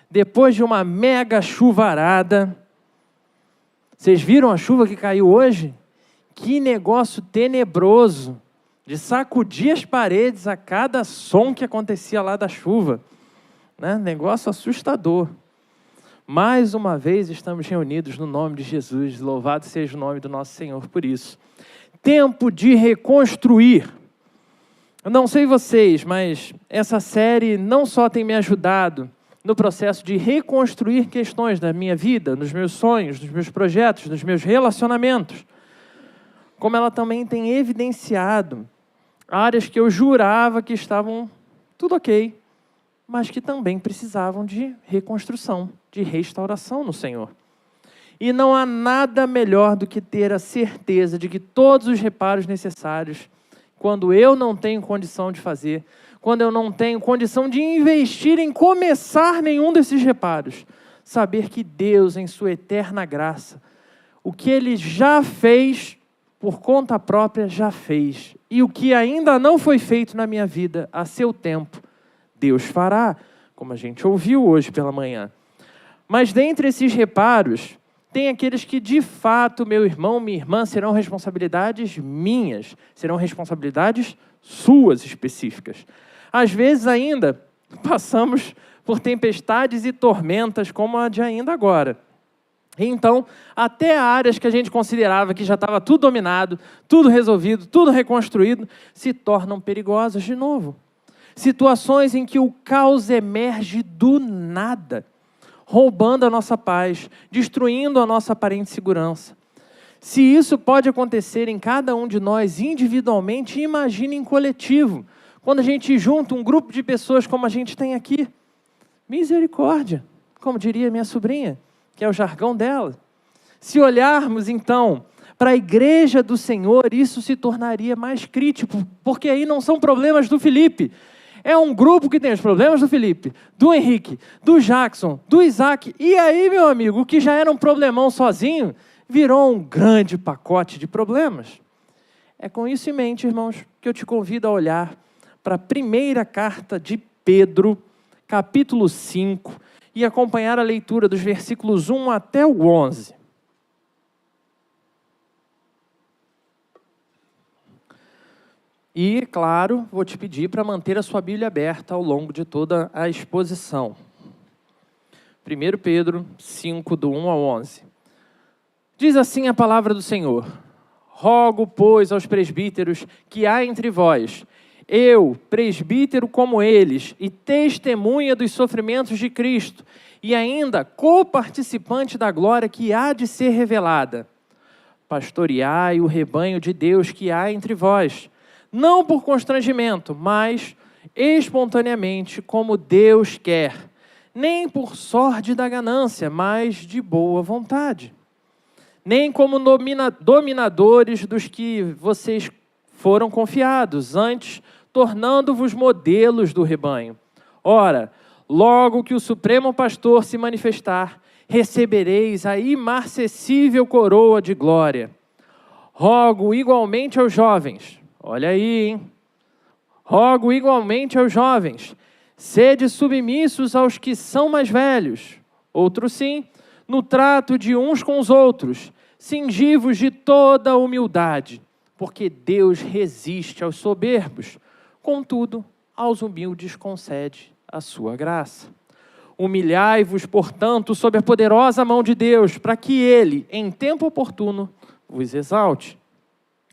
Depois de uma mega chuvarada, vocês viram a chuva que caiu hoje? Que negócio tenebroso, de sacudir as paredes a cada som que acontecia lá da chuva, né? Negócio assustador. Mais uma vez estamos reunidos no nome de Jesus, louvado seja o nome do nosso Senhor por isso. Tempo de reconstruir. Eu não sei vocês, mas essa série não só tem me ajudado no processo de reconstruir questões da minha vida, nos meus sonhos, nos meus projetos, nos meus relacionamentos, como ela também tem evidenciado áreas que eu jurava que estavam tudo ok, mas que também precisavam de reconstrução, de restauração no Senhor. E não há nada melhor do que ter a certeza de que todos os reparos necessários, quando eu não tenho condição de fazer, quando eu não tenho condição de investir em começar nenhum desses reparos, saber que Deus, em sua eterna graça, o que Ele já fez, por conta própria, já fez. E o que ainda não foi feito na minha vida, a seu tempo, Deus fará, como a gente ouviu hoje pela manhã. Mas dentre esses reparos, tem aqueles que, de fato, meu irmão, minha irmã, serão responsabilidades minhas, serão responsabilidades suas específicas. Às vezes ainda passamos por tempestades e tormentas como a de ainda agora. Então, até áreas que a gente considerava que já estava tudo dominado, tudo resolvido, tudo reconstruído, se tornam perigosas de novo. Situações em que o caos emerge do nada, roubando a nossa paz, destruindo a nossa aparente segurança. Se isso pode acontecer em cada um de nós individualmente, imagine em coletivo. Quando a gente junta um grupo de pessoas como a gente tem aqui, misericórdia, como diria minha sobrinha, que é o jargão dela. Se olharmos, então, para a igreja do Senhor, isso se tornaria mais crítico, porque aí não são problemas do Felipe. É um grupo que tem os problemas do Felipe, do Henrique, do Jackson, do Isaac. E aí, meu amigo, o que já era um problemão sozinho, virou um grande pacote de problemas. É com isso em mente, irmãos, que eu te convido a olhar para a primeira carta de Pedro, capítulo 5, e acompanhar a leitura dos versículos 1 até o 11. E, claro, vou te pedir para manter a sua Bíblia aberta ao longo de toda a exposição. 1 Pedro 5, do 1 ao 11. Diz assim a palavra do Senhor: Rogo, pois, aos presbíteros que há entre vós, eu, presbítero como eles, e testemunha dos sofrimentos de Cristo, e ainda coparticipante da glória que há de ser revelada. Pastoreai o rebanho de Deus que há entre vós, não por constrangimento, mas espontaneamente, como Deus quer, nem por sorte da ganância, mas de boa vontade. Nem como dominadores dos que vocês foram confiados, antes tornando-vos modelos do rebanho. Ora, logo que o Supremo Pastor se manifestar, recebereis a imarcessível coroa de glória. Rogo igualmente aos jovens, olha aí, hein? Rogo igualmente aos jovens, sede submissos aos que são mais velhos, outros sim, no trato de uns com os outros, cingivos de toda a humildade, porque Deus resiste aos soberbos, contudo, aos humildes concede a sua graça. Humilhai-vos, portanto, sob a poderosa mão de Deus, para que Ele, em tempo oportuno, vos exalte,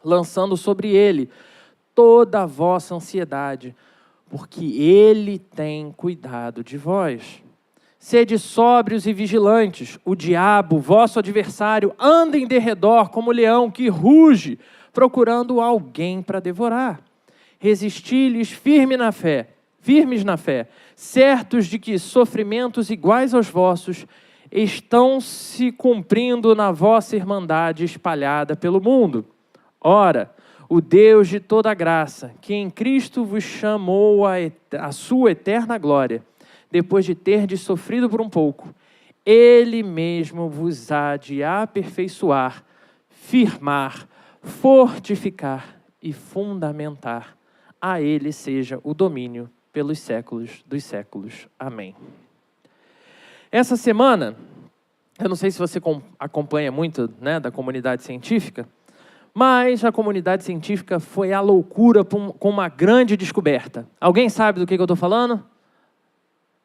lançando sobre Ele toda a vossa ansiedade, porque Ele tem cuidado de vós. Sede sóbrios e vigilantes, o diabo, vosso adversário, anda em derredor como leão que ruge, procurando alguém para devorar. Resisti-lhes firmes na fé, certos de que sofrimentos iguais aos vossos estão se cumprindo na vossa irmandade espalhada pelo mundo. Ora, o Deus de toda graça, que em Cristo vos chamou a sua eterna glória, depois de terdes sofrido por um pouco, Ele mesmo vos há de aperfeiçoar, firmar, fortificar e fundamentar. A Ele seja o domínio pelos séculos dos séculos. Amém. Essa semana, eu não sei se você acompanha muito, né, da comunidade científica, mas a comunidade científica foi à loucura com uma grande descoberta. Alguém sabe do que eu estou falando?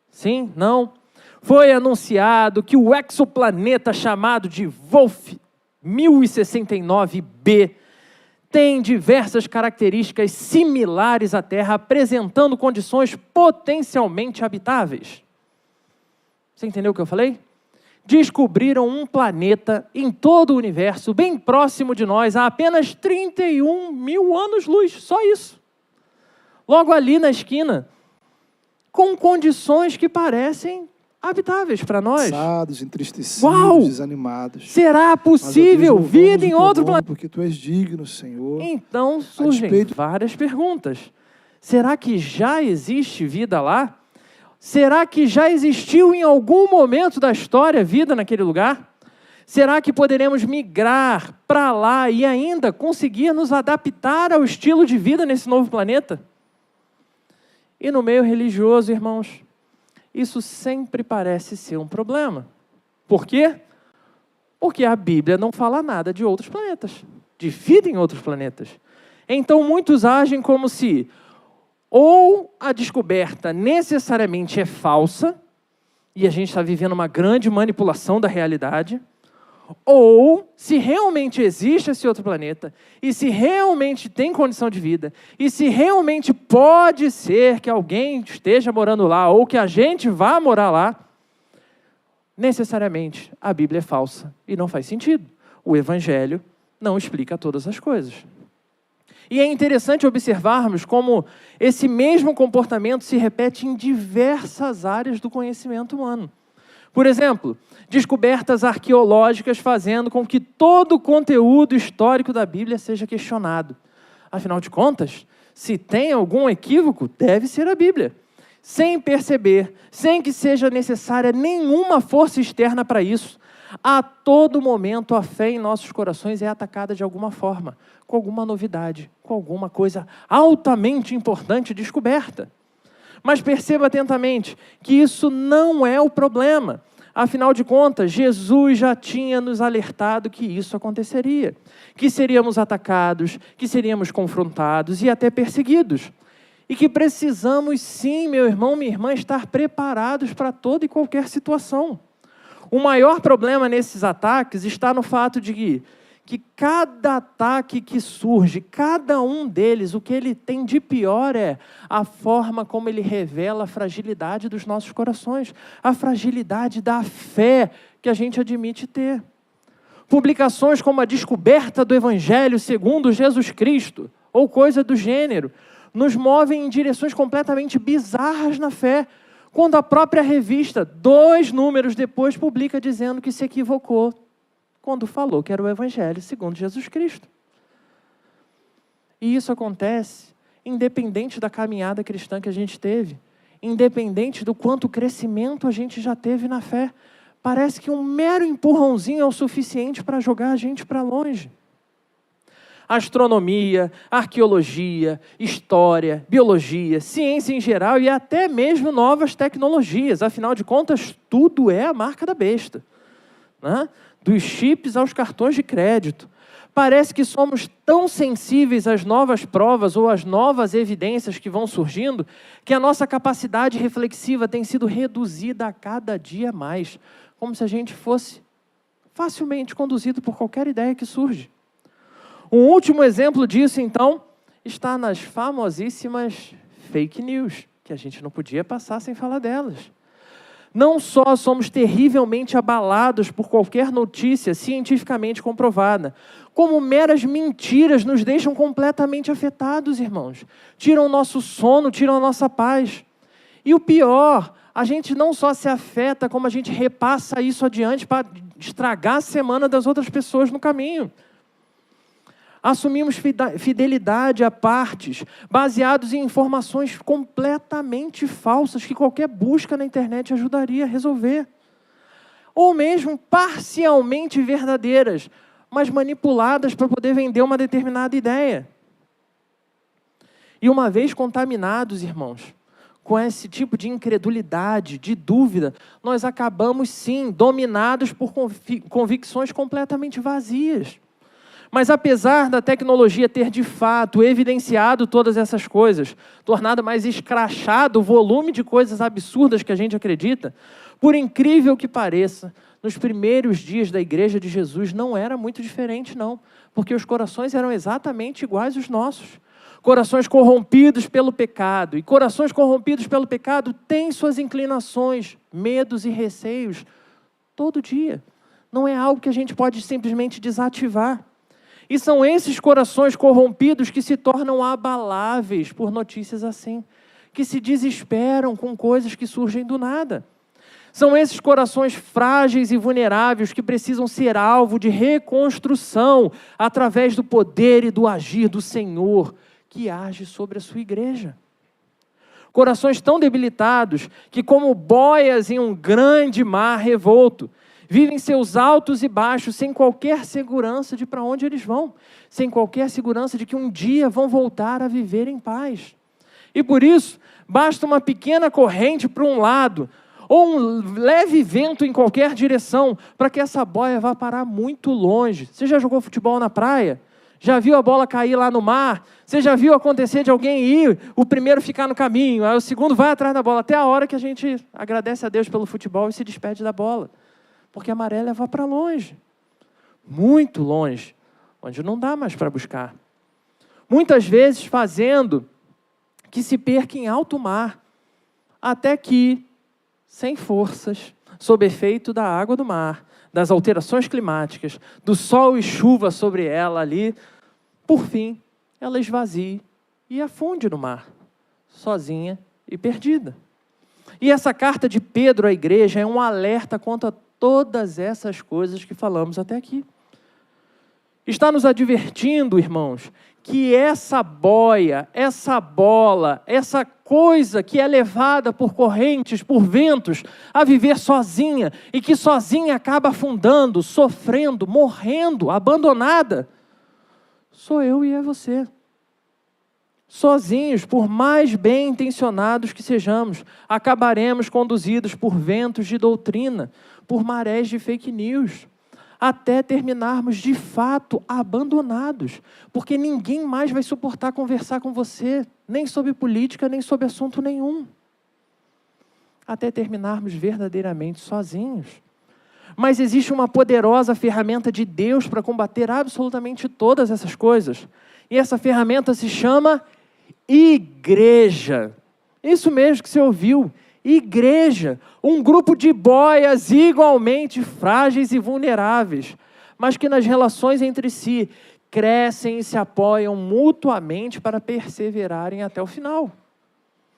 Sim? Não? Foi anunciado que o exoplaneta chamado de Wolf 1069b tem diversas características similares à Terra, apresentando condições potencialmente habitáveis. Você entendeu o que eu falei? Descobriram um planeta em todo o universo, bem próximo de nós, a apenas 31 mil anos-luz, só isso. Logo ali na esquina, com condições que parecem habitáveis para nós. Cansados, entristecidos, Uau! Desanimados. Será possível vida em outro planeta? Porque tu és digno, Senhor. Então surgem várias perguntas. Será que já existe vida lá? Será que já existiu em algum momento da história vida naquele lugar? Será que poderemos migrar para lá e ainda conseguir nos adaptar ao estilo de vida nesse novo planeta? E no meio religioso, irmãos, isso sempre parece ser um problema. Por quê? Porque a Bíblia não fala nada de outros planetas, de vida em outros planetas. Então muitos agem como se ou a descoberta necessariamente é falsa, e a gente está vivendo uma grande manipulação da realidade, ou se realmente existe esse outro planeta, e se realmente tem condição de vida, e se realmente pode ser que alguém esteja morando lá, ou que a gente vá morar lá, necessariamente a Bíblia é falsa e não faz sentido. O Evangelho não explica todas as coisas. E é interessante observarmos como esse mesmo comportamento se repete em diversas áreas do conhecimento humano. Por exemplo, descobertas arqueológicas fazendo com que todo o conteúdo histórico da Bíblia seja questionado. Afinal de contas, se tem algum equívoco, deve ser a Bíblia. Sem perceber, sem que seja necessária nenhuma força externa para isso, a todo momento a fé em nossos corações é atacada de alguma forma, com alguma novidade, com alguma coisa altamente importante descoberta. Mas perceba atentamente que isso não é o problema. Afinal de contas, Jesus já tinha nos alertado que isso aconteceria, que seríamos atacados, que seríamos confrontados e até perseguidos. E que precisamos sim, meu irmão, minha irmã, estar preparados para toda e qualquer situação. O maior problema nesses ataques está no fato de que cada ataque que surge, cada um deles, o que ele tem de pior é a forma como ele revela a fragilidade dos nossos corações, a fragilidade da fé que a gente admite ter. Publicações como a descoberta do Evangelho segundo Jesus Cristo, ou coisa do gênero, nos movem em direções completamente bizarras na fé, quando a própria revista, 2 números depois, publica dizendo que se equivocou quando falou que era o Evangelho segundo Jesus Cristo. E isso acontece independente da caminhada cristã que a gente teve, independente do quanto crescimento a gente já teve na fé. Parece que um mero empurrãozinho é o suficiente para jogar a gente para longe. Astronomia, arqueologia, história, biologia, ciência em geral e até mesmo novas tecnologias. Afinal de contas, tudo é a marca da besta, né? Dos chips aos cartões de crédito. Parece que somos tão sensíveis às novas provas ou às novas evidências que vão surgindo, que a nossa capacidade reflexiva tem sido reduzida a cada dia mais, como se a gente fosse facilmente conduzido por qualquer ideia que surge. Um último exemplo disso, então, está nas famosíssimas fake news, que a gente não podia passar sem falar delas. Não só somos terrivelmente abalados por qualquer notícia cientificamente comprovada, como meras mentiras nos deixam completamente afetados, irmãos. Tiram o nosso sono, tiram a nossa paz. E o pior, a gente não só se afeta, como a gente repassa isso adiante para estragar a semana das outras pessoas no caminho. Assumimos fidelidade a partes, baseados em informações completamente falsas, que qualquer busca na internet ajudaria a resolver. Ou mesmo parcialmente verdadeiras, mas manipuladas para poder vender uma determinada ideia. E uma vez contaminados, irmãos, com esse tipo de incredulidade, de dúvida, nós acabamos sim dominados por convicções completamente vazias. Mas apesar da tecnologia ter de fato evidenciado todas essas coisas, tornado mais escrachado o volume de coisas absurdas que a gente acredita, por incrível que pareça, nos primeiros dias da igreja de Jesus não era muito diferente não, porque os corações eram exatamente iguais aos nossos. Corações corrompidos pelo pecado, e corações corrompidos pelo pecado têm suas inclinações, medos e receios todo dia. Não é algo que a gente pode simplesmente desativar. E são esses corações corrompidos que se tornam abaláveis por notícias assim, que se desesperam com coisas que surgem do nada. São esses corações frágeis e vulneráveis que precisam ser alvo de reconstrução através do poder e do agir do Senhor, que age sobre a sua igreja. Corações tão debilitados que, como boias em um grande mar revolto, vivem seus altos e baixos sem qualquer segurança de para onde eles vão, sem qualquer segurança de que um dia vão voltar a viver em paz. E por isso, basta uma pequena corrente para um lado, ou um leve vento em qualquer direção, para que essa boia vá parar muito longe. Você já jogou futebol na praia? Já viu a bola cair lá no mar? Você já viu acontecer de alguém ir, o primeiro ficar no caminho, aí o segundo vai atrás da bola, até a hora que a gente agradece a Deus pelo futebol e se despede da bola. Porque a maré leva para longe, muito longe, onde não dá mais para buscar. Muitas vezes fazendo que se perca em alto mar, até que, sem forças, sob efeito da água do mar, das alterações climáticas, do sol e chuva sobre ela ali, por fim, ela esvazie e afunde no mar, sozinha e perdida. E essa carta de Pedro à igreja é um alerta contra todas essas coisas que falamos até aqui. Está nos advertindo, irmãos, que essa boia, essa bola, essa coisa que é levada por correntes, por ventos, a viver sozinha, e que sozinha acaba afundando, sofrendo, morrendo, abandonada, sou eu e é você. Sozinhos, por mais bem intencionados que sejamos, acabaremos conduzidos por ventos de doutrina, por marés de fake news, até terminarmos de fato abandonados, porque ninguém mais vai suportar conversar com você, nem sobre política, nem sobre assunto nenhum, até terminarmos verdadeiramente sozinhos. Mas existe uma poderosa ferramenta de Deus para combater absolutamente todas essas coisas, e essa ferramenta se chama igreja. Isso mesmo que você ouviu, igreja, um grupo de boias igualmente frágeis e vulneráveis, mas que nas relações entre si crescem e se apoiam mutuamente para perseverarem até o final.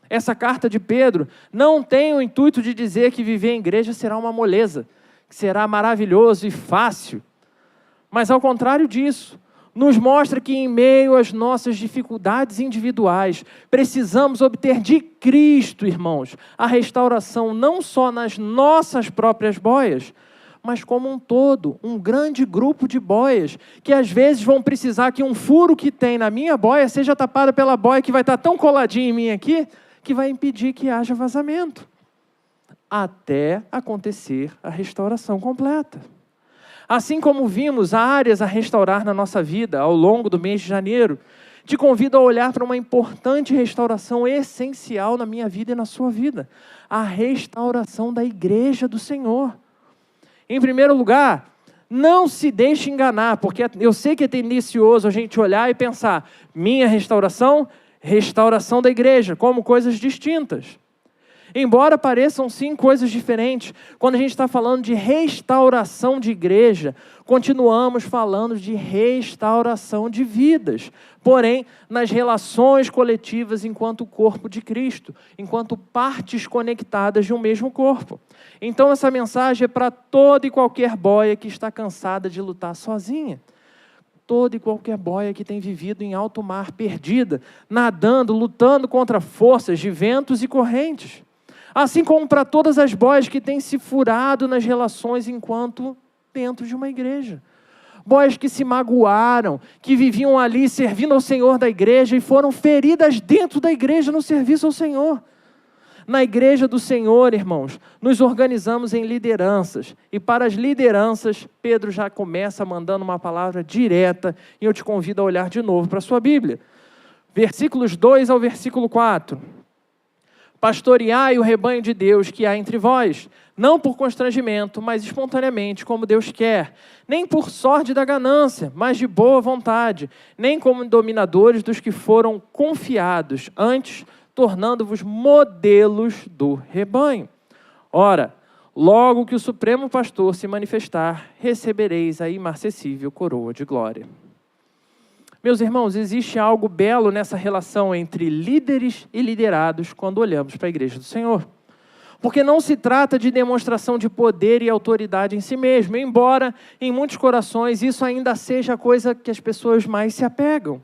Essa carta de Pedro não tem o intuito de dizer que viver em igreja será uma moleza, que será maravilhoso e fácil, mas ao contrário disso, nos mostra que em meio às nossas dificuldades individuais, precisamos obter de Cristo, irmãos, a restauração não só nas nossas próprias boias, mas como um todo, um grande grupo de boias, que às vezes vão precisar que um furo que tem na minha boia seja tapado pela boia que vai estar tão coladinha em mim aqui, que vai impedir que haja vazamento, até acontecer a restauração completa. Assim como vimos áreas a restaurar na nossa vida ao longo do mês de janeiro, te convido a olhar para uma importante restauração essencial na minha vida e na sua vida. A restauração da igreja do Senhor. Em primeiro lugar, não se deixe enganar, porque eu sei que é tendencioso a gente olhar e pensar, minha restauração, restauração da igreja, como coisas distintas. Embora pareçam sim coisas diferentes, quando a gente está falando de restauração de igreja, continuamos falando de restauração de vidas. Porém, nas relações coletivas enquanto corpo de Cristo, enquanto partes conectadas de um mesmo corpo. Então essa mensagem é para toda e qualquer boia que está cansada de lutar sozinha. Toda e qualquer boia que tem vivido em alto mar, perdida, nadando, lutando contra forças de ventos e correntes. Assim como para todas as boias que têm se furado nas relações enquanto dentro de uma igreja. Boias que se magoaram, que viviam ali servindo ao Senhor da igreja e foram feridas dentro da igreja no serviço ao Senhor. Na igreja do Senhor, irmãos, nos organizamos em lideranças. E para as lideranças, Pedro já começa mandando uma palavra direta. E eu te convido a olhar de novo para a sua Bíblia. Versículos 2 ao versículo 4. Pastoreai o rebanho de Deus que há entre vós, não por constrangimento, mas espontaneamente, como Deus quer, nem por sorte da ganância, mas de boa vontade, nem como dominadores dos que foram confiados, antes tornando-vos modelos do rebanho. Ora, logo que o Supremo Pastor se manifestar, recebereis a imarcessível coroa de glória. Meus irmãos, existe algo belo nessa relação entre líderes e liderados quando olhamos para a igreja do Senhor. Porque não se trata de demonstração de poder e autoridade em si mesmo, embora em muitos corações isso ainda seja a coisa que as pessoas mais se apegam.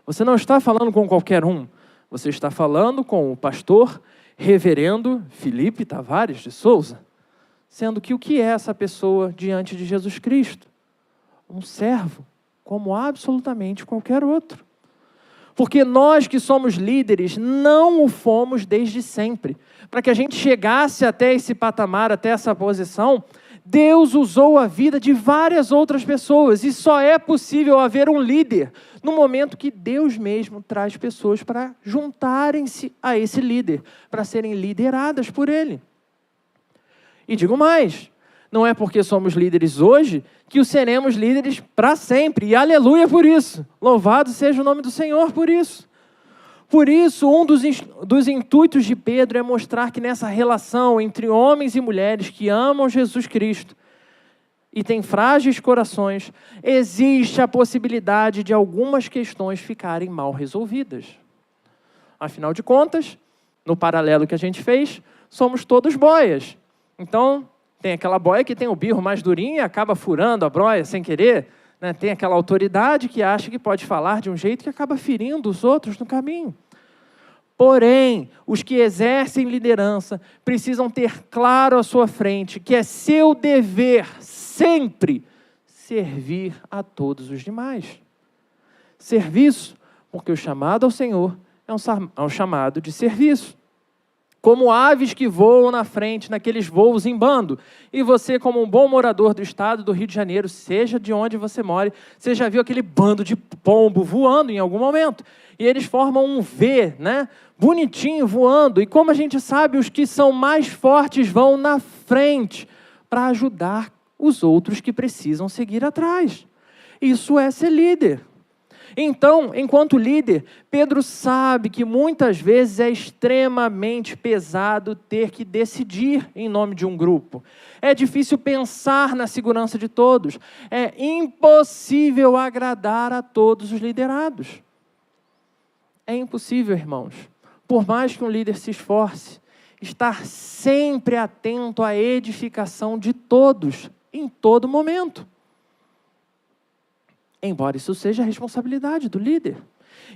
Você não está falando com qualquer um, você está falando com o pastor reverendo Felipe Tavares de Souza, sendo que o que é essa pessoa diante de Jesus Cristo? Um servo, como absolutamente qualquer outro. Porque nós que somos líderes não o fomos desde sempre. Para que a gente chegasse até esse patamar, até essa posição, Deus usou a vida de várias outras pessoas. E só é possível haver um líder no momento que Deus mesmo traz pessoas para juntarem-se a esse líder, para serem lideradas por ele. E digo mais, não é porque somos líderes hoje que o seremos líderes para sempre. E aleluia por isso. Louvado seja o nome do Senhor por isso. Por isso, um dos intuitos de Pedro é mostrar que nessa relação entre homens e mulheres que amam Jesus Cristo e têm frágeis corações, existe a possibilidade de algumas questões ficarem mal resolvidas. Afinal de contas, no paralelo que a gente fez, somos todos boias. Então, tem aquela boia que tem o birro mais durinho e acaba furando a boia sem querer. Né? Tem aquela autoridade que acha que pode falar de um jeito que acaba ferindo os outros no caminho. Porém, os que exercem liderança precisam ter claro à sua frente que é seu dever sempre servir a todos os demais. Serviço, porque o chamado ao Senhor é um chamado de serviço. Como aves que voam na frente, naqueles voos em bando. E você, como um bom morador do estado do Rio de Janeiro, seja de onde você mora, você já viu aquele bando de pombo voando em algum momento. E eles formam um V, né? Bonitinho, voando. E como a gente sabe, os que são mais fortes vão na frente para ajudar os outros que precisam seguir atrás. Isso é ser líder. Então, enquanto líder, Pedro sabe que muitas vezes é extremamente pesado ter que decidir em nome de um grupo. É difícil pensar na segurança de todos. É impossível agradar a todos os liderados. É impossível, irmãos. Por mais que um líder se esforce, estar sempre atento à edificação de todos, em todo momento. Embora isso seja a responsabilidade do líder.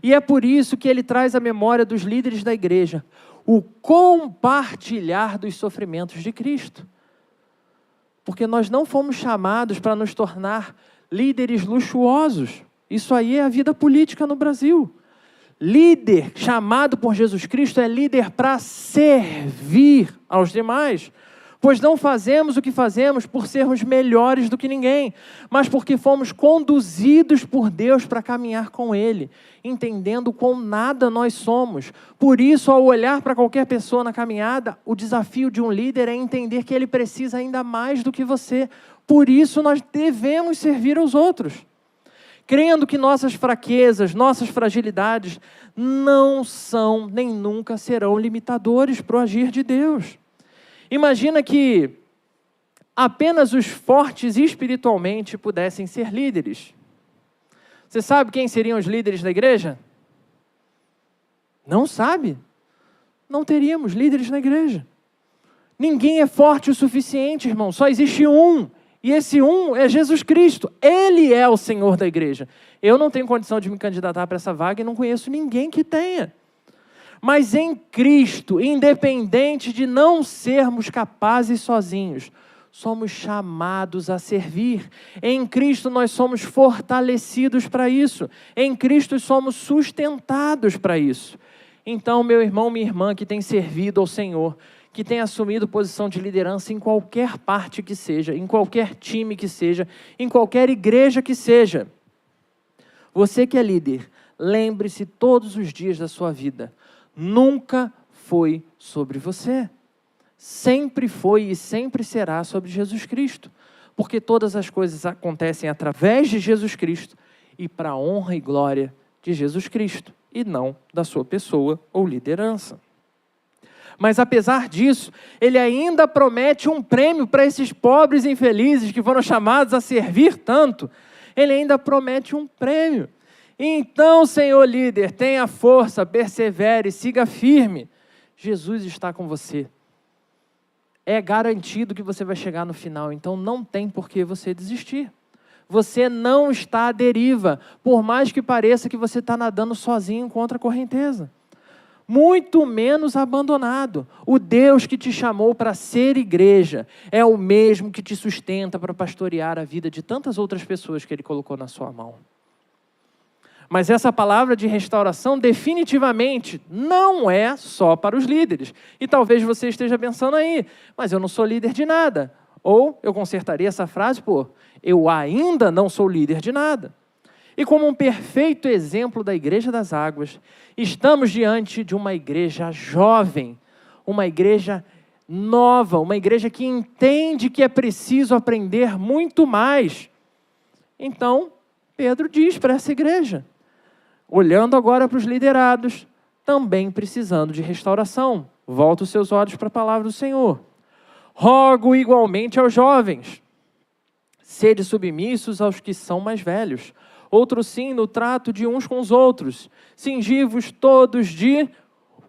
E é por isso que ele traz à memória dos líderes da igreja o compartilhar dos sofrimentos de Cristo. Porque nós não fomos chamados para nos tornar líderes luxuosos. Isso aí é a vida política no Brasil. Líder chamado por Jesus Cristo é líder para servir aos demais. Pois não fazemos o que fazemos por sermos melhores do que ninguém, mas porque fomos conduzidos por Deus para caminhar com Ele, entendendo quão nada nós somos. Por isso, ao olhar para qualquer pessoa na caminhada, o desafio de um líder é entender que ele precisa ainda mais do que você. Por isso, nós devemos servir aos outros. Crendo que nossas fraquezas, nossas fragilidades não são nem nunca serão limitadores para o agir de Deus. Imagina que apenas os fortes espiritualmente pudessem ser líderes. Você sabe quem seriam os líderes da igreja? Não sabe? Não teríamos líderes na igreja. Ninguém é forte o suficiente, irmão. Só existe um. E esse um é Jesus Cristo. Ele é o Senhor da igreja. Eu não tenho condição de me candidatar para essa vaga e não conheço ninguém que tenha. Mas em Cristo, independente de não sermos capazes sozinhos, somos chamados a servir. Em Cristo nós somos fortalecidos para isso. Em Cristo somos sustentados para isso. Então, meu irmão, minha irmã, que tem servido ao Senhor, que tem assumido posição de liderança em qualquer parte que seja, em qualquer time que seja, em qualquer igreja que seja, você que é líder, lembre-se todos os dias da sua vida, nunca foi sobre você. Sempre foi e sempre será sobre Jesus Cristo. Porque todas as coisas acontecem através de Jesus Cristo e para a honra e glória de Jesus Cristo, e não da sua pessoa ou liderança. Mas apesar disso, ele ainda promete um prêmio para esses pobres e infelizes que foram chamados a servir tanto. Ele ainda promete um prêmio. Então, Senhor líder, tenha força, persevere, siga firme. Jesus está com você. É garantido que você vai chegar no final, então não tem por que você desistir. Você não está à deriva, por mais que pareça que você está nadando sozinho contra a correnteza. Muito menos abandonado. O Deus que te chamou para ser igreja é o mesmo que te sustenta para pastorear a vida de tantas outras pessoas que Ele colocou na sua mão. Mas essa palavra de restauração definitivamente não é só para os líderes. E talvez você esteja pensando aí, mas eu não sou líder de nada. Ou eu consertaria essa frase por, eu ainda não sou líder de nada. E como um perfeito exemplo da Igreja das Águas, estamos diante de uma igreja jovem, uma igreja nova, uma igreja que entende que é preciso aprender muito mais. Então, Pedro diz para essa igreja, olhando agora para os liderados, também precisando de restauração. Volta os seus olhos para a palavra do Senhor. Rogo igualmente aos jovens, sede submissos aos que são mais velhos. Outro sim, no trato de uns com os outros. Cingi-vos todos de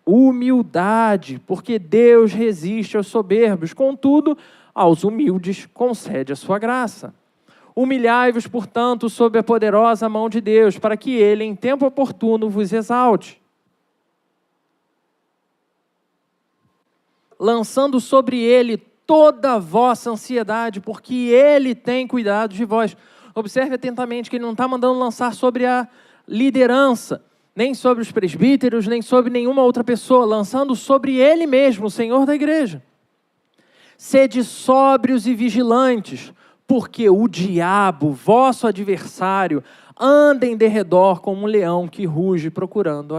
humildade, porque Deus resiste aos soberbos, contudo, aos humildes concede a sua graça. Humilhai-vos, portanto, sob a poderosa mão de Deus, para que Ele, em tempo oportuno, vos exalte. Lançando sobre Ele toda a vossa ansiedade, porque Ele tem cuidado de vós. Observe atentamente que Ele não está mandando lançar sobre a liderança, nem sobre os presbíteros, nem sobre nenhuma outra pessoa, lançando sobre Ele mesmo, o Senhor da igreja. Sede sóbrios e vigilantes, porque o diabo, vosso adversário, anda em derredor como um leão que ruge procurando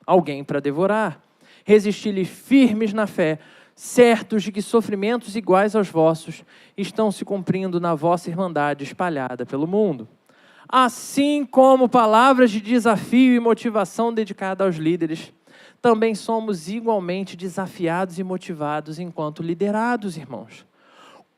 alguém para devorar. Resisti-lhe firmes na fé, certos de que sofrimentos iguais aos vossos estão se cumprindo na vossa irmandade espalhada pelo mundo. Assim como palavras de desafio e motivação dedicada aos líderes, também somos igualmente desafiados e motivados enquanto liderados, irmãos.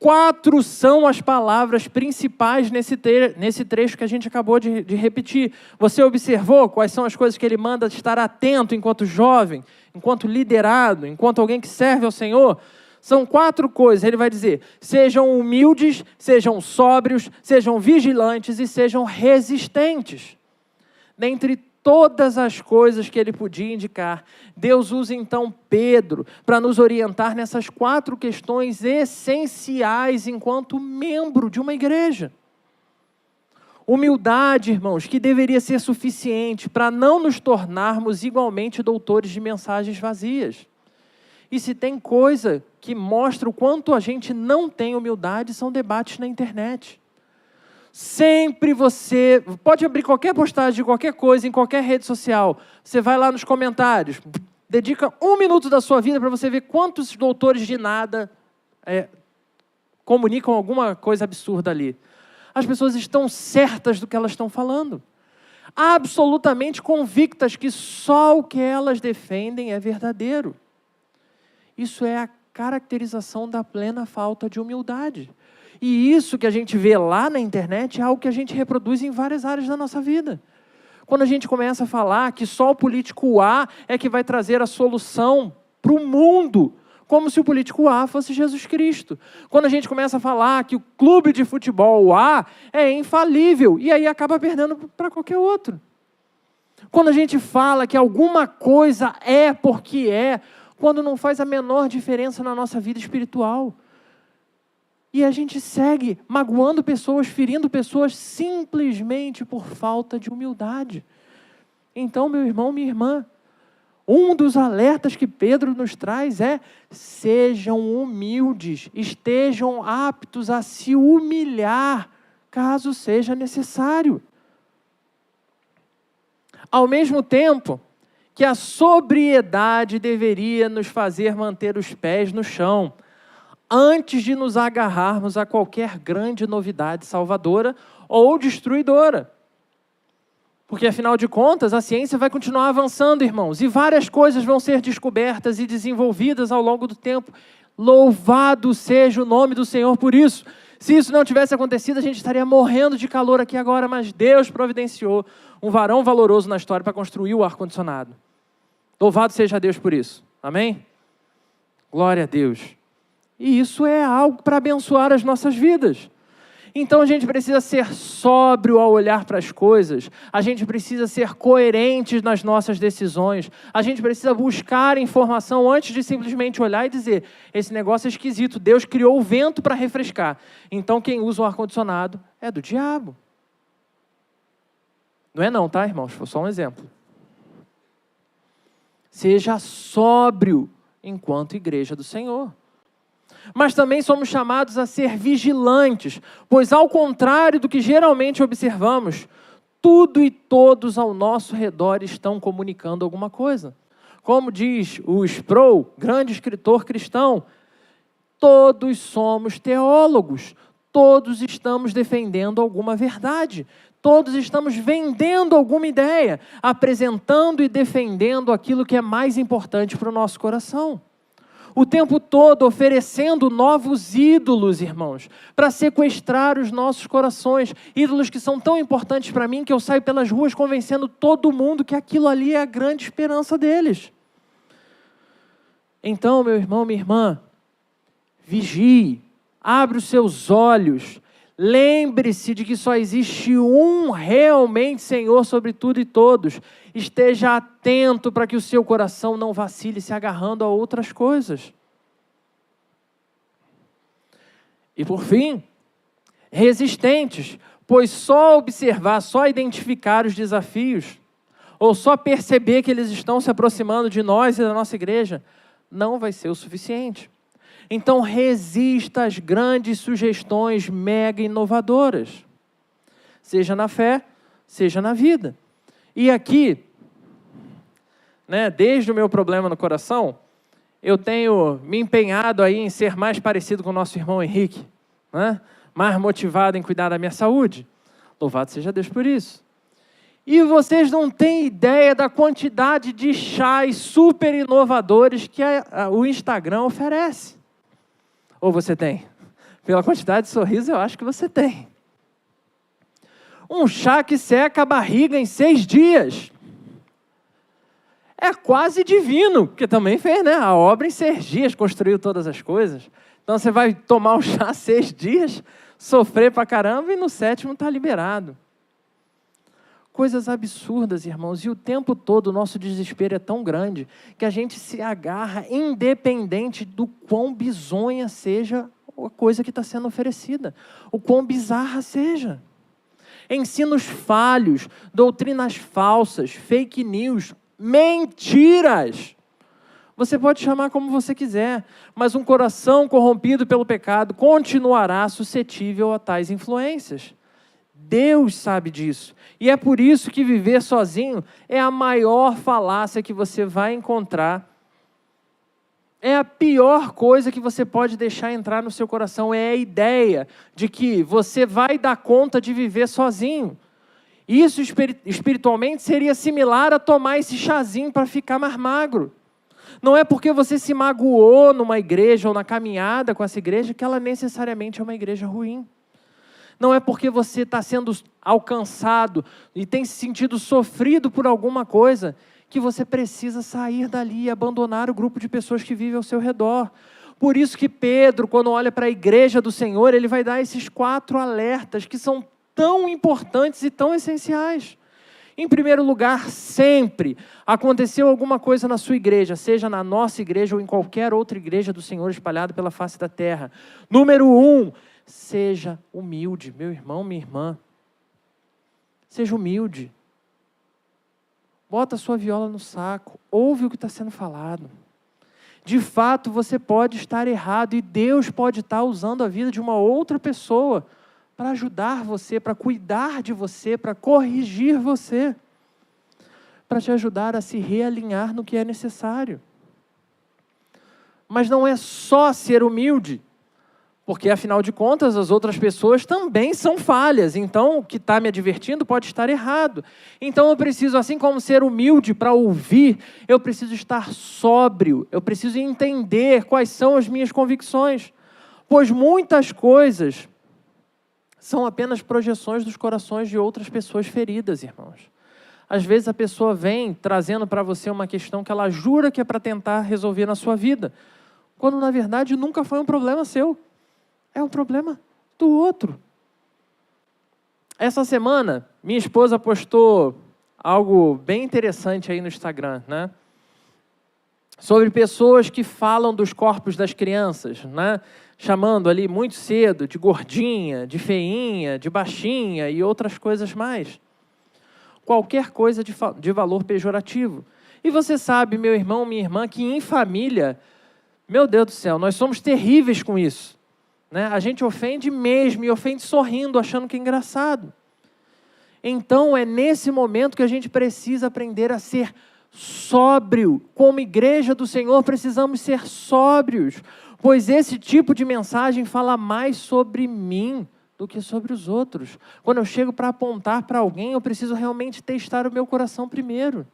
4 são as palavras principais nesse trecho que a gente acabou de repetir. Você observou quais são as coisas que ele manda estar atento enquanto jovem, enquanto liderado, enquanto alguém que serve ao Senhor? São 4 coisas. Ele vai dizer, sejam humildes, sejam sóbrios, sejam vigilantes e sejam resistentes. Dentre todas as coisas que ele podia indicar, Deus usa então Pedro para nos orientar nessas 4 questões essenciais enquanto membro de uma igreja. Humildade, irmãos, que deveria ser suficiente para não nos tornarmos igualmente doutores de mensagens vazias. E se tem coisa que mostra o quanto a gente não tem humildade, são debates na internet. Sempre você pode abrir qualquer postagem de qualquer coisa em qualquer rede social. Você vai lá nos comentários, dedica 1 minuto da sua vida para você ver quantos doutores de nada comunicam alguma coisa absurda ali. As pessoas estão certas do que elas estão falando. Absolutamente convictas que só o que elas defendem é verdadeiro. Isso é a caracterização da plena falta de humildade. E isso que a gente vê lá na internet é algo que a gente reproduz em várias áreas da nossa vida. Quando a gente começa a falar que só o político A é que vai trazer a solução para o mundo, como se o político A fosse Jesus Cristo. Quando a gente começa a falar que o clube de futebol A é infalível, e aí acaba perdendo para qualquer outro. Quando a gente fala que alguma coisa é porque é, quando não faz a menor diferença na nossa vida espiritual. E a gente segue magoando pessoas, ferindo pessoas, simplesmente por falta de humildade. Então, meu irmão, minha irmã, Um dos alertas que Pedro nos traz é: sejam humildes, estejam aptos a se humilhar, caso seja necessário. Ao mesmo tempo que a sobriedade deveria nos fazer manter os pés no chão, antes de nos agarrarmos a qualquer grande novidade salvadora ou destruidora. Porque, afinal de contas, a ciência vai continuar avançando, irmãos, e várias coisas vão ser descobertas e desenvolvidas ao longo do tempo. Louvado seja o nome do Senhor por isso. Se isso não tivesse acontecido, a gente estaria morrendo de calor aqui agora, mas Deus providenciou um varão valoroso na história para construir o ar-condicionado. Louvado seja Deus por isso. Amém? Glória a Deus. E isso é algo para abençoar as nossas vidas. Então a gente precisa ser sóbrio ao olhar para as coisas, a gente precisa ser coerentes nas nossas decisões, a gente precisa buscar informação antes de simplesmente olhar e dizer: esse negócio é esquisito, Deus criou o vento para refrescar, então quem usa o ar-condicionado é do diabo. Não é não, tá, irmãos? Foi só um exemplo. Seja sóbrio enquanto igreja do Senhor. Mas também somos chamados a ser vigilantes, pois ao contrário do que geralmente observamos, tudo e todos ao nosso redor estão comunicando alguma coisa. Como diz o Sproul, grande escritor cristão, todos somos teólogos, todos estamos defendendo alguma verdade, todos estamos vendendo alguma ideia, apresentando e defendendo aquilo que é mais importante para o nosso coração. O tempo todo oferecendo novos ídolos, irmãos, para sequestrar os nossos corações. Ídolos que são tão importantes para mim que eu saio pelas ruas convencendo todo mundo que aquilo ali é a grande esperança deles. Então, meu irmão, minha irmã, vigie, abre os seus olhos, lembre-se de que só existe um realmente Senhor sobre tudo e todos. Esteja atento para que o seu coração não vacile se agarrando a outras coisas. E por fim, resistentes, pois só observar, só identificar os desafios, ou só perceber que eles estão se aproximando de nós e da nossa igreja, não vai ser o suficiente. Então resista às grandes sugestões mega inovadoras, seja na fé, seja na vida. E aqui, desde o meu problema no coração, eu tenho me empenhado aí em ser mais parecido com o nosso irmão Henrique, mais motivado em cuidar da minha saúde. Louvado seja Deus por isso. E vocês não têm ideia da quantidade de chás super inovadores que o Instagram oferece. Ou você tem? Pela quantidade de sorrisos, eu acho que você tem. Um chá que seca a barriga em 6 dias. É quase divino, porque também fez, a obra em 6 dias, construiu todas as coisas. Então você vai tomar o chá 6 dias, sofrer pra caramba e no 7º está liberado. Coisas absurdas, irmãos, e o tempo todo o nosso desespero é tão grande que a gente se agarra independente do quão bizonha seja a coisa que está sendo oferecida, o quão bizarra seja. Ensinos falhos, doutrinas falsas, fake news, mentiras. Você pode chamar como você quiser, mas um coração corrompido pelo pecado continuará suscetível a tais influências. Deus sabe disso. E é por isso que viver sozinho é a maior falácia que você vai encontrar. É a pior coisa que você pode deixar entrar no seu coração. É a ideia de que você vai dar conta de viver sozinho. Isso espiritualmente seria similar a tomar esse chazinho para ficar mais magro. Não é porque você se magoou numa igreja ou na caminhada com essa igreja que ela necessariamente é uma igreja ruim. Não é porque você está sendo alcançado e tem se sentido sofrido por alguma coisa que você precisa sair dali e abandonar o grupo de pessoas que vivem ao seu redor. Por isso que Pedro, quando olha para a igreja do Senhor, ele vai dar esses 4 alertas que são tão importantes e tão essenciais. Em primeiro lugar, sempre aconteceu alguma coisa na sua igreja, seja na nossa igreja ou em qualquer outra igreja do Senhor espalhada pela face da terra. Número 1, seja humilde, meu irmão, minha irmã. Seja humilde. bota a sua viola no saco, ouve o que está sendo falado. De fato, você pode estar errado e Deus pode estar usando a vida de uma outra pessoa para ajudar você, para cuidar de você, para corrigir você, para te ajudar a se realinhar no que é necessário. Mas não é só ser humilde, porque, afinal de contas, as outras pessoas também são falhas. Então, o que está me advertindo pode estar errado. Então, eu preciso, assim como ser humilde para ouvir, eu preciso estar sóbrio. Eu preciso entender quais são as minhas convicções. Pois muitas coisas são apenas projeções dos corações de outras pessoas feridas, irmãos. Às vezes, a pessoa vem trazendo para você uma questão que ela jura que é para tentar resolver na sua vida, quando, na verdade, nunca foi um problema seu. É um problema do outro. Essa semana, minha esposa postou algo bem interessante aí no Instagram, né? Sobre pessoas que falam dos corpos das crianças, né? Chamando ali muito cedo de gordinha, de feinha, de baixinha e outras coisas mais. Qualquer coisa de valor pejorativo. E você sabe, meu irmão, minha irmã, que em família, meu Deus do céu, nós somos terríveis com isso. Né? A gente ofende mesmo e ofende sorrindo, achando que é engraçado. Então, é nesse momento que a gente precisa aprender a ser sóbrio. Como igreja do Senhor, precisamos ser sóbrios, pois esse tipo de mensagem fala mais sobre mim do que sobre os outros. Quando eu chego para apontar para alguém, eu preciso realmente testar o meu coração primeiro.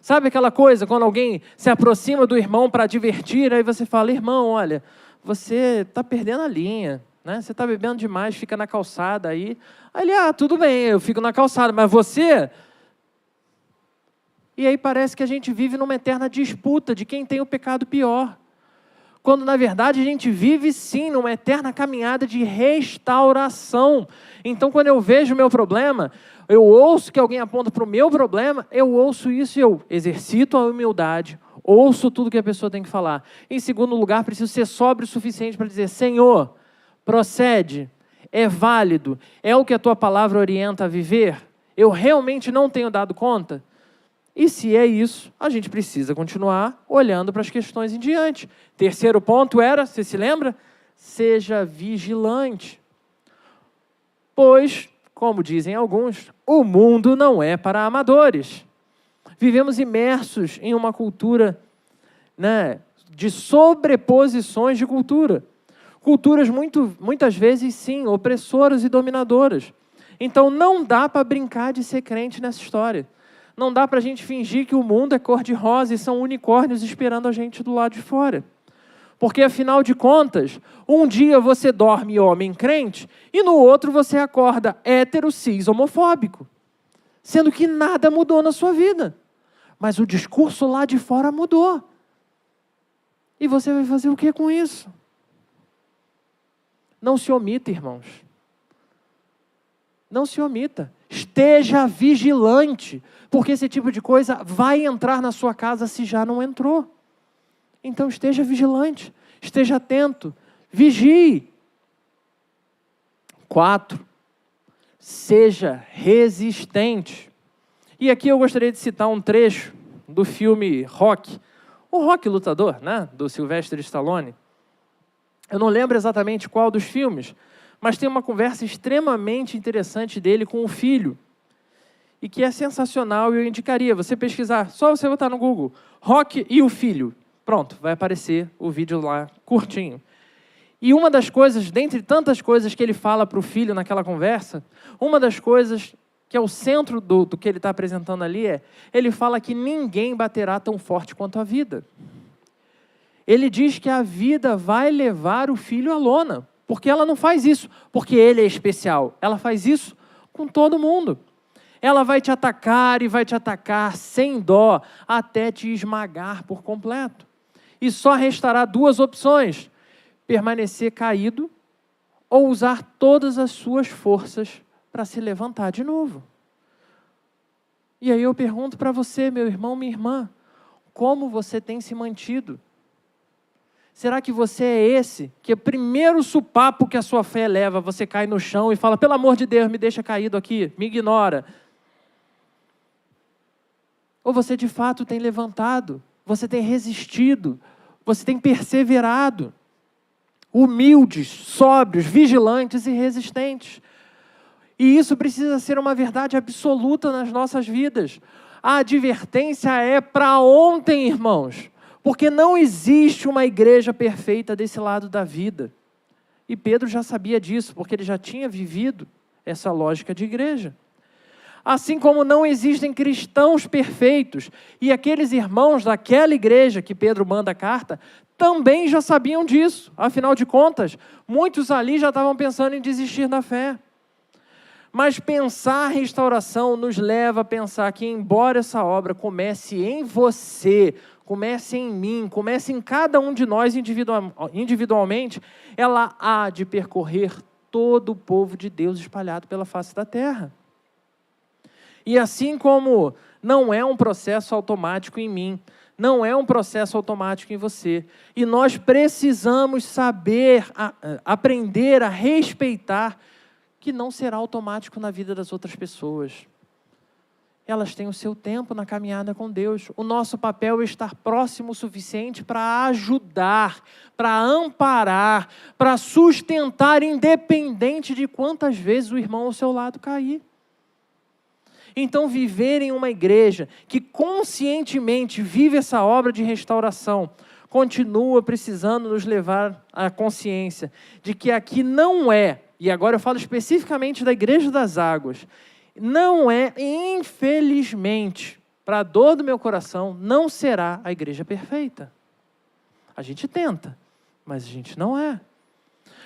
Sabe aquela coisa, quando alguém se aproxima do irmão para divertir, aí você fala, irmão, olha, você está perdendo a linha, né? Você está bebendo demais, fica na calçada aí. Aí ele, tudo bem, eu fico na calçada, mas você... E aí parece que a gente vive numa eterna disputa de quem tem o pecado pior. Quando, na verdade, a gente vive, sim, numa eterna caminhada de restauração. Então, quando eu vejo o meu problema, eu ouço que alguém aponta para o meu problema, eu ouço isso e eu exercito a humildade, ouço tudo que a pessoa tem que falar. Em segundo lugar, preciso ser sóbrio o suficiente para dizer, Senhor, procede, é válido, é o que a Tua palavra orienta a viver? Eu realmente não tenho dado conta? E se é isso, a gente precisa continuar olhando para as questões em diante. Terceiro ponto era, você se lembra? Seja vigilante. Pois, como dizem alguns, o mundo não é para amadores. Vivemos imersos em uma cultura, né, de sobreposições de cultura. Culturas muitas vezes, sim, opressoras e dominadoras. Então, não dá para brincar de ser crente nessa história. Não dá para a gente fingir que o mundo é cor-de-rosa e são unicórnios esperando a gente do lado de fora. Porque, afinal de contas, um dia você dorme homem crente e no outro você acorda hétero, cis, homofóbico. Sendo que nada mudou na sua vida. Mas o discurso lá de fora mudou. E você vai fazer o que com isso? Não se omita, irmãos. Não se omita. Esteja vigilante, porque esse tipo de coisa vai entrar na sua casa se já não entrou. Então esteja vigilante, esteja atento, vigie. 4, seja resistente. E aqui eu gostaria de citar um trecho do filme Rocky, o Rocky Lutador, né, do Sylvester Stallone. Eu não lembro exatamente qual dos filmes, mas tem uma conversa extremamente interessante dele com o filho, e que é sensacional e eu indicaria você pesquisar, só você botar no Google, Rocky e o filho. Pronto, vai aparecer o vídeo lá, curtinho. E uma das coisas, dentre tantas coisas que ele fala para o filho naquela conversa, uma das coisas que é o centro do que ele está apresentando ali ele fala que ninguém baterá tão forte quanto a vida. Ele diz que a vida vai levar o filho à lona, porque ela não faz isso porque ele é especial. Ela faz isso com todo mundo. Ela vai te atacar e vai te atacar sem dó, até te esmagar por completo. E só restará 2 opções: permanecer caído ou usar todas as suas forças para se levantar de novo. E aí eu pergunto para você, meu irmão, minha irmã, como você tem se mantido? Será que você é esse que o primeiro supapo que a sua fé leva, você cai no chão e fala, pelo amor de Deus, me deixa caído aqui, me ignora? Ou você de fato tem levantado, você tem resistido, você tem perseverado, humildes, sóbrios, vigilantes e resistentes. E isso precisa ser uma verdade absoluta nas nossas vidas. A advertência é para ontem, irmãos, porque não existe uma igreja perfeita desse lado da vida. E Pedro já sabia disso, porque ele já tinha vivido essa lógica de igreja. Assim como não existem cristãos perfeitos, e aqueles irmãos daquela igreja que Pedro manda a carta, também já sabiam disso. Afinal de contas, muitos ali já estavam pensando em desistir da fé. Mas pensar restauração nos leva a pensar que, embora essa obra comece em você, comece em mim, comece em cada um de nós individualmente, ela há de percorrer todo o povo de Deus espalhado pela face da terra. E assim como não é um processo automático em mim, não é um processo automático em você, e nós precisamos saber, aprender a respeitar que não será automático na vida das outras pessoas. Elas têm o seu tempo na caminhada com Deus. O nosso papel é estar próximo o suficiente para ajudar, para amparar, para sustentar, independente de quantas vezes o irmão ao seu lado cair. Então, viver em uma igreja que conscientemente vive essa obra de restauração, continua precisando nos levar à consciência de que aqui não é, e agora eu falo especificamente da Igreja das Águas, não é, infelizmente, para a dor do meu coração, não será a igreja perfeita. A gente tenta, mas a gente não é.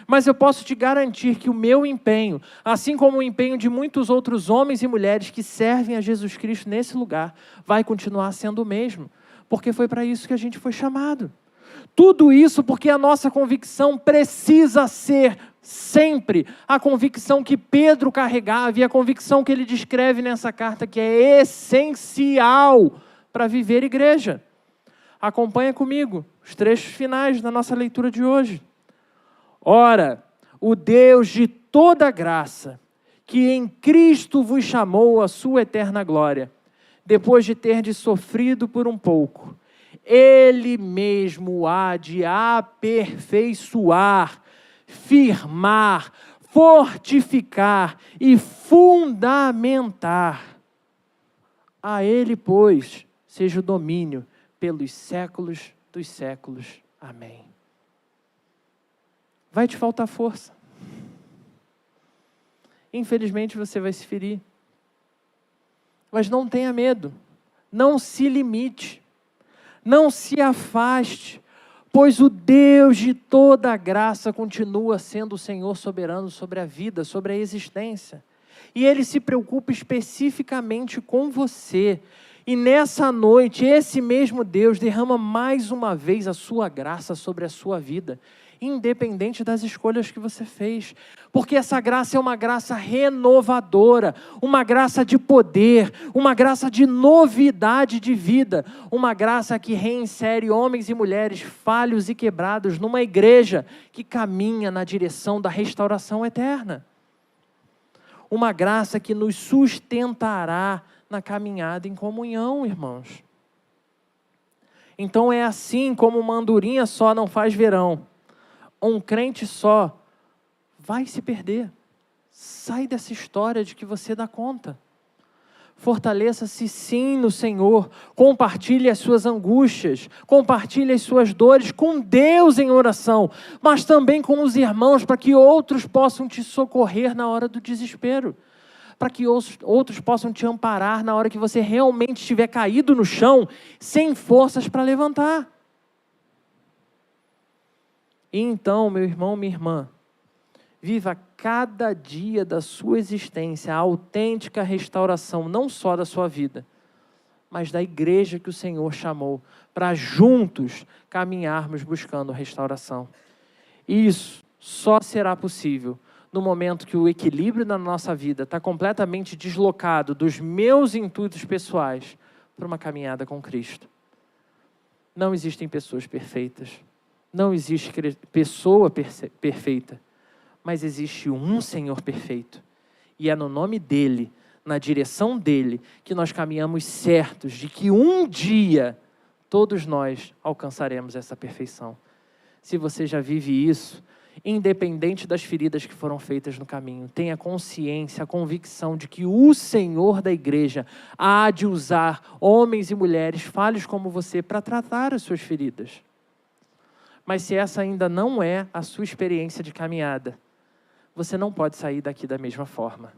Mas eu posso te garantir que o meu empenho, assim como o empenho de muitos outros homens e mulheres que servem a Jesus Cristo nesse lugar, vai continuar sendo o mesmo, porque foi para isso que a gente foi chamado. Tudo isso porque a nossa convicção precisa ser sempre a convicção que Pedro carregava e a convicção que ele descreve nessa carta, que é essencial para viver igreja. Acompanha comigo os trechos finais da nossa leitura de hoje. Ora, o Deus de toda graça, que em Cristo vos chamou à sua eterna glória, depois de terdes sofrido por um pouco, Ele mesmo há de aperfeiçoar, firmar, fortificar e fundamentar. A Ele, pois, seja o domínio pelos séculos dos séculos. Amém. Vai te faltar força. Infelizmente você vai se ferir. Mas não tenha medo. Não se limite. Não se afaste. Pois o Deus de toda a graça continua sendo o Senhor soberano sobre a vida, sobre a existência. E Ele se preocupa especificamente com você. E nessa noite, esse mesmo Deus derrama mais uma vez a sua graça sobre a sua vida, independente das escolhas que você fez. Porque essa graça é uma graça renovadora, uma graça de poder, uma graça de novidade de vida, uma graça que reinsere homens e mulheres falhos e quebrados numa igreja que caminha na direção da restauração eterna. Uma graça que nos sustentará na caminhada em comunhão, irmãos. Então é assim como uma andorinha só não faz verão. Um crente só vai se perder. Sai dessa história de que você dá conta. Fortaleça-se sim no Senhor. Compartilhe as suas angústias. Compartilhe as suas dores com Deus em oração. Mas também com os irmãos, para que outros possam te socorrer na hora do desespero. Para que outros possam te amparar na hora que você realmente estiver caído no chão, sem forças para levantar. E então, meu irmão, minha irmã, viva cada dia da sua existência a autêntica restauração, não só da sua vida, mas da igreja que o Senhor chamou, para juntos caminharmos buscando restauração. Isso só será possível no momento que o equilíbrio da nossa vida está completamente deslocado dos meus intuitos pessoais para uma caminhada com Cristo. Não existem pessoas perfeitas. Não existe pessoa perfeita, mas existe um Senhor perfeito. E é no nome dEle, na direção dele, que nós caminhamos certos de que um dia todos nós alcançaremos essa perfeição. Se você já vive isso, independente das feridas que foram feitas no caminho, tenha consciência, a convicção de que o Senhor da igreja há de usar homens e mulheres falhos como você para tratar as suas feridas. Mas se essa ainda não é a sua experiência de caminhada, você não pode sair daqui da mesma forma.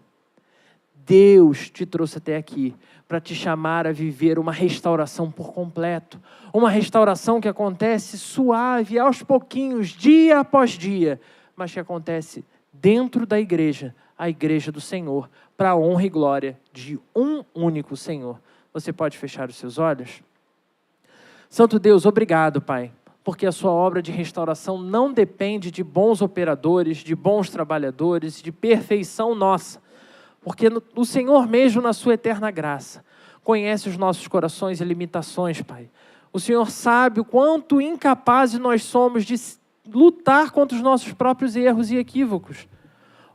Deus te trouxe até aqui para te chamar a viver uma restauração por completo. Uma restauração que acontece suave, aos pouquinhos, dia após dia, mas que acontece dentro da igreja, a igreja do Senhor, para a honra e glória de um único Senhor. Você pode fechar os seus olhos? Santo Deus, obrigado, Pai, porque a sua obra de restauração não depende de bons operadores, de bons trabalhadores, de perfeição nossa. Porque o Senhor mesmo, na sua eterna graça, conhece os nossos corações e limitações, Pai. O Senhor sabe o quanto incapazes nós somos de lutar contra os nossos próprios erros e equívocos.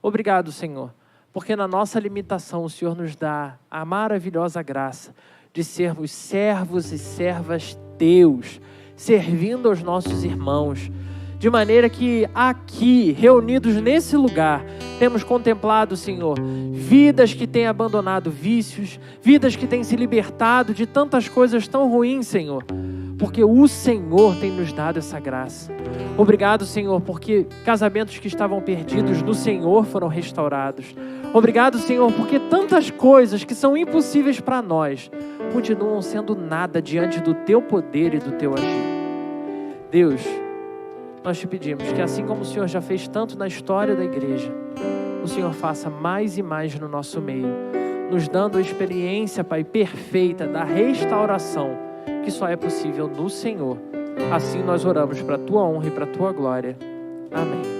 Obrigado, Senhor, porque na nossa limitação o Senhor nos dá a maravilhosa graça de sermos servos e servas teus, servindo aos nossos irmãos, de maneira que aqui, reunidos nesse lugar, temos contemplado, Senhor, vidas que têm abandonado vícios, vidas que têm se libertado de tantas coisas tão ruins, Senhor, porque o Senhor tem nos dado essa graça. Obrigado, Senhor, porque casamentos que estavam perdidos no Senhor foram restaurados. Obrigado, Senhor, porque tantas coisas que são impossíveis para nós continuam sendo nada diante do Teu poder e do Teu agir. Deus, nós te pedimos que assim como o Senhor já fez tanto na história da igreja, o Senhor faça mais e mais no nosso meio, nos dando a experiência, Pai, perfeita da restauração que só é possível no Senhor. Assim nós oramos para a Tua honra e para a Tua glória. Amém.